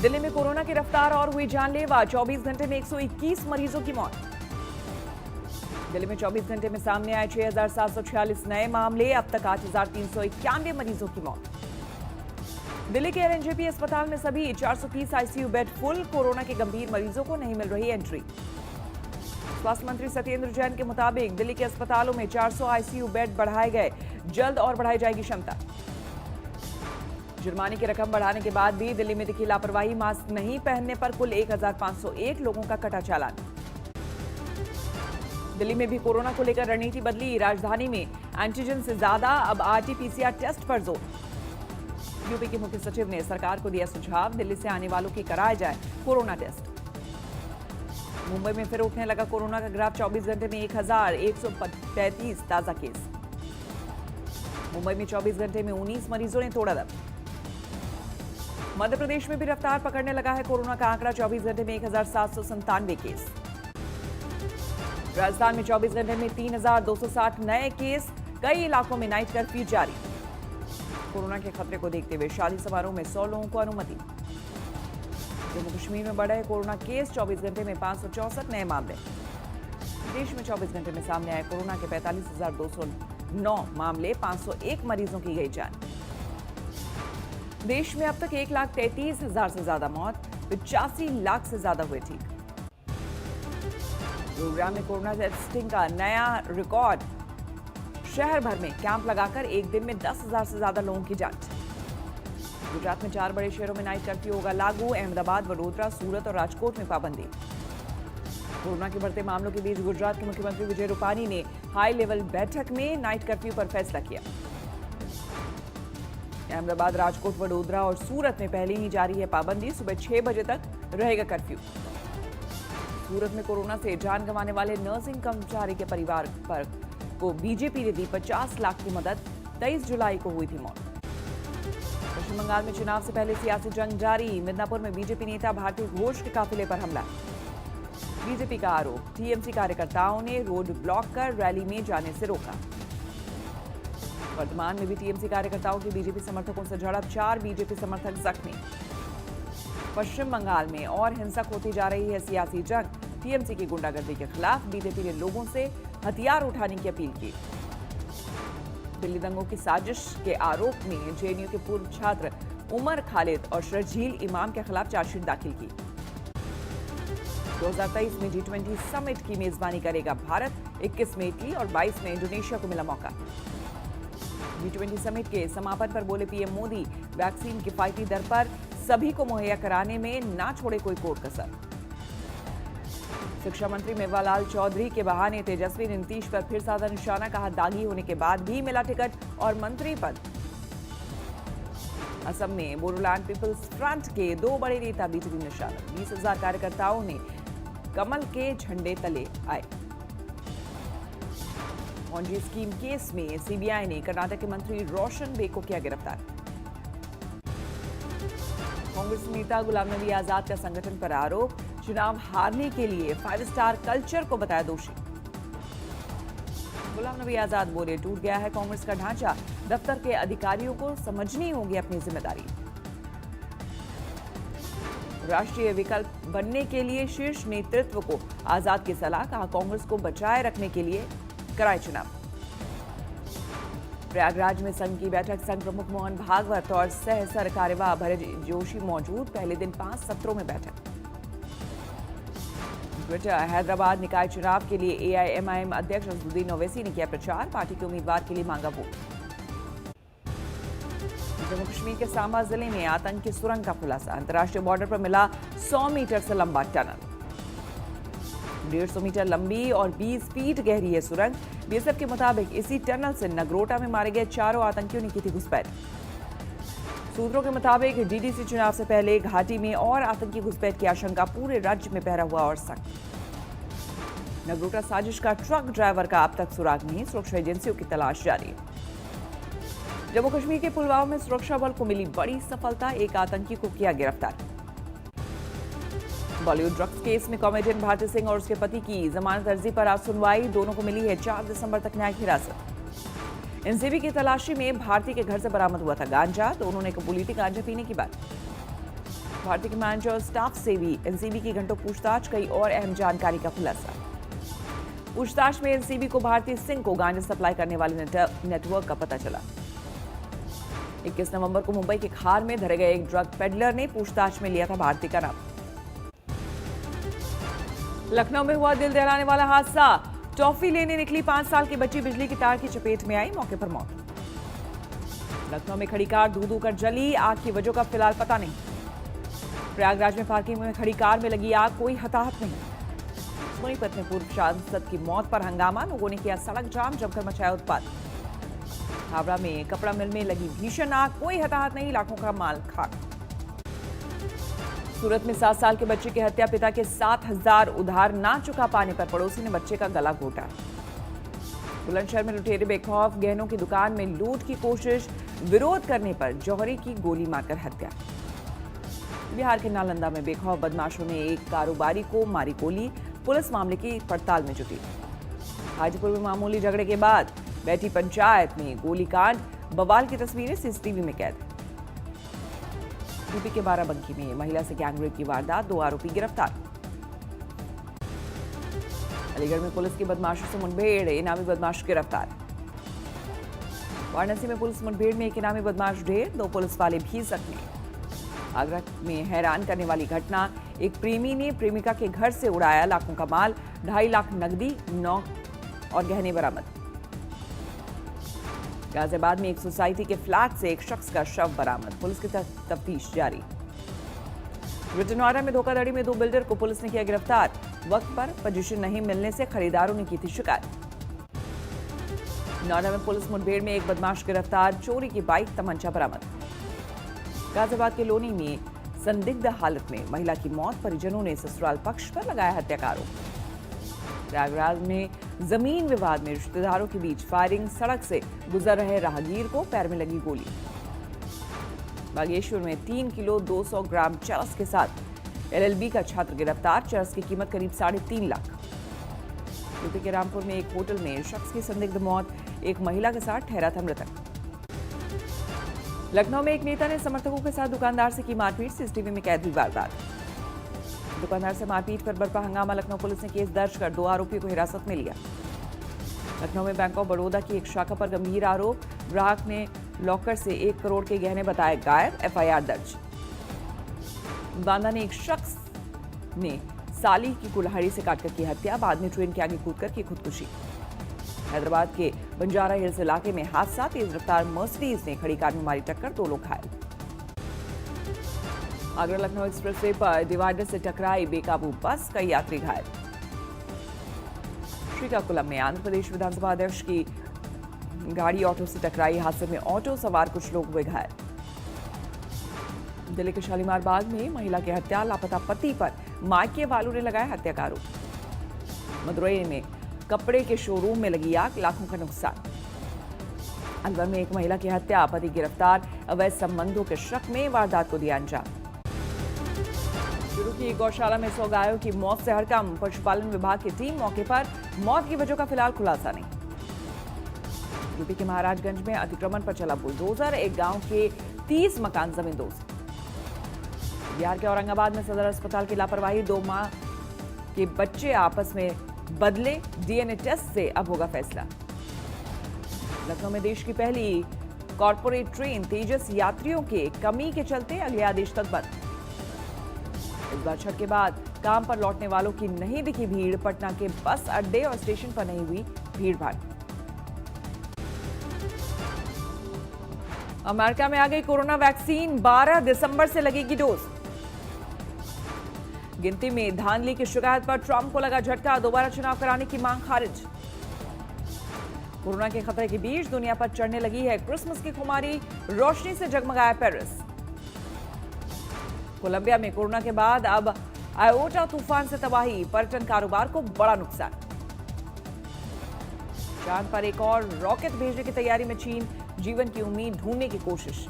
दिल्ली में कोरोना की रफ्तार और हुई जानलेवा। 24 घंटे में 121 मरीजों की मौत। दिल्ली में 24 घंटे में सामने आए 6,746 नए मामले। अब तक 8,391 मरीजों की मौत। दिल्ली के एलएनजेपी अस्पताल में सभी 430 आईसीयू बेड फुल। कोरोना के गंभीर मरीजों को नहीं मिल रही एंट्री। स्वास्थ्य मंत्री सत्येंद्र जैन के मुताबिक दिल्ली के अस्पतालों में 400 आईसीयू बेड बढ़ाए गए। जल्द और बढ़ाई जाएगी क्षमता। जुर्माने की रकम बढ़ाने के बाद भी दिल्ली में दिखी लापरवाही। मास्क नहीं पहनने पर कुल 1,501 लोगों का कटा चालान। दिल्ली में भी कोरोना को लेकर रणनीति बदली। राजधानी में एंटीजन से ज्यादा अब आरटी-पीसीआर टेस्ट पर जोर। यूपी के मुख्य सचिव ने सरकार को दिया सुझाव, दिल्ली से आने वालों की कराया जाए कोरोना टेस्ट। मुंबई में फिर उठने लगा कोरोना का ग्राफ। 24 घंटे में 1,135 ताजा केस। मुंबई में 24 घंटे में 19 मरीजों ने तोड़ा दम। मध्य प्रदेश में भी रफ्तार पकड़ने लगा है कोरोना का आंकड़ा। 24 घंटे में 1,797 केस। राजस्थान में 24 घंटे में 3,260 नए केस। कई इलाकों में नाइट कर्फ्यू जारी। कोरोना के खतरे को देखते हुए शादी समारोह में 100 लोगों को अनुमति। जम्मू कश्मीर में बढ़े कोरोना केस। 24 घंटे में 564 नए मामले। देश में 24 घंटे में सामने आए कोरोना के 45,209 मामले। 501 मरीजों की गई जान। देश में अब तक 1,33,000 से ज्यादा मौत। 85 लाख से ज्यादा हुए ठीक। गुरुग्राम में कोरोना टेस्टिंग का नया रिकॉर्ड। शहर भर में कैंप लगाकर एक दिन में 10,000 से ज्यादा लोगों की जांच। गुजरात में 4 बड़े शहरों में नाइट कर्फ्यू होगा लागू। अहमदाबाद, वडोदरा, सूरत और राजकोट में पाबंदी। कोरोना के बढ़ते मामलों के बीच गुजरात के मुख्यमंत्री विजय रूपानी ने हाई लेवल बैठक में नाइट कर्फ्यू पर फैसला किया। अहमदाबाद, राजकोट, वडोदरा और सूरत में पहले ही जारी है पाबंदी। सुबह 6 बजे तक रहेगा कर्फ्यू। सूरत में कोरोना से जान गंवाने वाले नर्सिंग कर्मचारी के परिवार पर को बीजेपी ने दी 50 लाख की मदद। 23 जुलाई को हुई थी मौत। पश्चिम बंगाल में चुनाव से पहले सियासी जंग जारी। मिदनापुर में बीजेपी नेता भारती घोष के काफिले पर हमला। बीजेपी का आरोप, टीएमसी कार्यकर्ताओं ने रोड ब्लॉक कर रैली में जाने से रोका। वर्तमान में भी टीएमसी कार्यकर्ताओं की बीजेपी समर्थकों से झड़प। 4 बीजेपी समर्थक जख्मी। पश्चिम बंगाल में और हिंसक होती जा रही है सियासी जंग। टीएमसी की गुंडागर्दी के खिलाफ बीजेपी ने लोगों से हथियार उठाने की अपील की। दिल्ली दंगों की साजिश के आरोप में जेएनयू के पूर्व छात्र उमर खालिद और शर्जील इमाम के खिलाफ चार्जशीट दाखिल की। 2023 में G20 समिट की मेजबानी करेगा भारत। 21 में इटली और 22 में इंडोनेशिया को मिला मौका। G20 समिट के समापन पर बोले पीएम मोदी, वैक्सीन किफायती दर पर सभी को मुहैया कराने में ना छोड़े कोई कोर कसर। शिक्षा मंत्री मेवालाल चौधरी के बहाने तेजस्वी ने नीतीश पर फिर साधा निशाना। कहा, दागी होने के बाद भी मिला टिकट और मंत्री पद। असम में बोडोलैंड पीपल्स फ्रंट के 2 बड़े नेता बीजेपी निशाना। 20,000 कार्यकर्ताओं ने कमल के झंडे तले आए। पॉन्जी स्कीम केस में सीबीआई ने कर्नाटक के मंत्री रोशन बेग को किया गिरफ्तार। कांग्रेस नेता गुलाम नबी आजाद का संगठन पर आरोप, चुनाव हारने के लिए 5 स्टार कल्चर को बताया दोषी। गुलाम नबी आजाद बोले, टूट गया है कांग्रेस का ढांचा। दफ्तर के अधिकारियों को समझनी होगी अपनी जिम्मेदारी। राष्ट्रीय विकल्प बनने के लिए शीर्ष नेतृत्व को आजाद की सलाह। कहा, कांग्रेस को बचाए रखने के लिए कराए चुनाव। प्रयागराज में संघ की बैठक। संघ प्रमुख मोहन भागवत और सह सरकार्यवाह भरत जोशी मौजूद। पहले दिन 5 सत्रों में बैठक। ट्विटर, हैदराबाद निकाय चुनाव के लिए एआईएमआईएम अध्यक्ष असदुद्दीन ओवैसी ने किया प्रचार। पार्टी के उम्मीदवार के लिए मांगा वोट। जम्मू कश्मीर के सांबा जिले में आतंकी सुरंग का खुलासा। अंतर्राष्ट्रीय बॉर्डर पर मिला 100 मीटर से लंबा टनल। 150 मीटर लंबी और 20 फीट गहरी है सुरंग। बीएसएफ के मुताबिक इसी टनल से नगरोटा में मारे गए 4 आतंकियों ने की थी घुसपैठ। सूत्रों के मुताबिक डीडीसी चुनाव से पहले घाटी में और आतंकी घुसपैठ की आशंका। पूरे राज्य में पहरा हुआ और सख्त। नगरोटा साजिश का ट्रक ड्राइवर का अब तक सुराग नहीं। सुरक्षा एजेंसियों की तलाश जारी। जम्मू कश्मीर के पुलवामा में सुरक्षा बल को मिली बड़ी सफलता। 1 आतंकी को किया गिरफ्तार। बॉलीवुड ड्रग्स केस में कॉमेडियन भारती सिंह और उसके पति की जमानत अर्जी पर आज सुनवाई। दोनों को मिली है 4 दिसंबर तक न्यायिक हिरासत। एनसीबी की तलाशी में भारती के घर से बरामद हुआ था गांजा। दोनों ने कबूली थी गांजा पीने की बात। भारती के मैनेजर और स्टाफ से भी एनसीबी की घंटों पूछताछ, कई और अहम जानकारी का खुलासा। पूछताछ में एनसीबी को भारती सिंह को गांजा सप्लाई करने वाले नेटवर्क का पता चला। 21 नवंबर को मुंबई के खार में धरे गए एक ड्रग पेडलर ने पूछताछ में लिया था भारती का नाम। लखनऊ में हुआ दिल दहलाने वाला हादसा, टॉफी लेने निकली 5 साल की बच्ची बिजली की तार की चपेट में आई, मौके पर मौत। लखनऊ में खड़ी कार धू कर जली, आग की वजह का फिलहाल पता नहीं। प्रयागराज में पार्किंग में खड़ी कार में लगी आग, कोई हताहत नहीं। सोनीपत में पूर्व सांसद की मौत पर हंगामा, लोगों ने किया सड़क जाम, जमकर मचाया उत्पात। हावड़ा में कपड़ा मिल में लगी भीषण आग, कोई हताहत नहीं, लाखों का माल खाक। सूरत में 7 साल के बच्चे की हत्या, पिता के 7,000 उधार ना चुका पाने पर पड़ोसी ने बच्चे का गला घोटा। बुलंदशहर में लुटेरे बेखौफ, गहनों की दुकान में लूट की कोशिश, विरोध करने पर जौहरी की गोली मारकर हत्या। बिहार के नालंदा में बेखौफ बदमाशों ने एक कारोबारी को मारी गोली, पुलिस मामले की पड़ताल में जुटी। हाजीपुर में मामूली झगड़े के बाद बैठी पंचायत में गोलीकांड, बवाल की तस्वीरें सीसीटीवी में कैद। यूपी के बाराबंकी में महिला से गैंगरेप की वारदात, 2 आरोपी गिरफ्तार। अलीगढ़ में पुलिस की बदमाशों से मुठभेड़, इनामी बदमाश गिरफ्तार। वाराणसी में पुलिस मुठभेड़ में एक इनामी बदमाश ढेर, 2 पुलिस वाले भी जख्मी। आगरा में हैरान करने वाली घटना, एक प्रेमी ने प्रेमिका के घर से उड़ाया लाखों का माल, 2.5 लाख नकदी, 9 और गहने बरामद। गाजियाबाद में एक सोसाइटी के फ्लैट से एक शख्स का शव बरामद, पुलिस की तफ्तीश जारी। बिजनौरा में धोखाधड़ी में 2 बिल्डर को पुलिस ने किया गिरफ्तार, वक्त पर पोजीशन नहीं मिलने से खरीदारों ने की थी शिकायत। नौरा में पुलिस मुठभेड़ में एक बदमाश गिरफ्तार, चोरी की बाइक, तमंचा बरामद। गाजियाबाद के लोनी में संदिग्ध हालत में महिला की मौत, परिजनों ने ससुराल पक्ष पर लगाया हत्या का आरोप। प्रयागराज में जमीन विवाद में रिश्तेदारों के बीच फायरिंग, सड़क से गुजर रहे राहगीर को पैर में लगी गोली। बागेश्वर में 3 किलो 200 ग्राम चरस के साथ एलएलबी का छात्र गिरफ्तार, चरस की कीमत करीब 3.5 लाख। यूपी के रामपुर में एक होटल में शख्स की संदिग्ध मौत, एक महिला के साथ ठहरा था मृतक। लखनऊ में एक नेता ने समर्थकों के साथ दुकानदार से की मारपीट, सीसीटीवी में कैद हुई वारदात। दुकानदार से मारपीट पर बरपा हंगामा, लखनऊ पुलिस ने केस दर्ज कर 2 आरोपियों को हिरासत में लिया। लखनऊ में बैंक ऑफ बड़ौदा की एक शाखा पर गंभीर आरोप, ग्राहक ने लॉकर से 1 करोड़ के गहने बताए गायब, एफआईआर दर्ज। बांदा ने एक शख्स ने साली की कुल्हाड़ी से काटकर की हत्या, बाद में ट्रेन के आगे कूदकर की खुदकुशी। हैदराबाद के बंजारा हिल्स इलाके में हादसा, तेज रफ्तार मर्सिडीज ने खड़ी कार में मारी टक्कर, 2 लोग घायल। आगरा लखनऊ एक्सप्रेसवे पर डिवाइडर से टकराई बेकाबू बस, कई यात्री घायल। श्रीकाकुलम में आंध्र प्रदेश विधानसभा अध्यक्ष की गाड़ी ऑटो से टकराई, हादसे में ऑटो सवार कुछ लोग हुए घायल। दिल्ली के शालीमार बाग में महिला की हत्या, लापता पति पर मायके वालों ने लगाया हत्या का आरोप। मदुरई में कपड़े के शोरूम में लगी आग, लाखों का नुकसान। अलवर में एक महिला की हत्या, पति गिरफ्तार, अवैध संबंधों के शक में वारदात को दिया अंजाम। शुरू की गौशाला में 100 गायों की मौत से हड़कंप, पशुपालन विभाग की टीम मौके पर, मौत की वजह का फिलहाल खुलासा नहीं। यूपी के महाराजगंज में अतिक्रमण पर चला बुलडोजर, एक गांव के 30 मकान जमींदोज। बिहार के औरंगाबाद में सदर अस्पताल की लापरवाही, 2 माह के बच्चे आपस में बदले, डीएनए टेस्ट से अब होगा फैसला। लखनऊ में देश की पहली कॉर्पोरेट ट्रेन तेजस यात्रियों के कमी के चलते अगले आदेश तक बंद। इस बार छठ के बाद काम पर लौटने वालों की नहीं दिखी भीड़, पटना के बस अड्डे और स्टेशन पर नहीं हुई भीड़ भाड़। अमेरिका में आ गई कोरोना वैक्सीन, 12 दिसंबर से लगेगी डोज। गिनती में धांधली की शिकायत पर ट्रंप को लगा झटका, दोबारा चुनाव कराने की मांग खारिज। कोरोना के खतरे के बीच दुनिया पर चढ़ने लगी है क्रिसमस की खुमारी, रोशनी से जगमगाया पेरिस। कोलंबिया में कोरोना के बाद अब आयोटा तूफान से तबाही, पर्यटन कारोबार को बड़ा नुकसान। चांद पर एक और रॉकेट भेजने की तैयारी में चीन, जीवन की उम्मीद ढूंढने की कोशिश।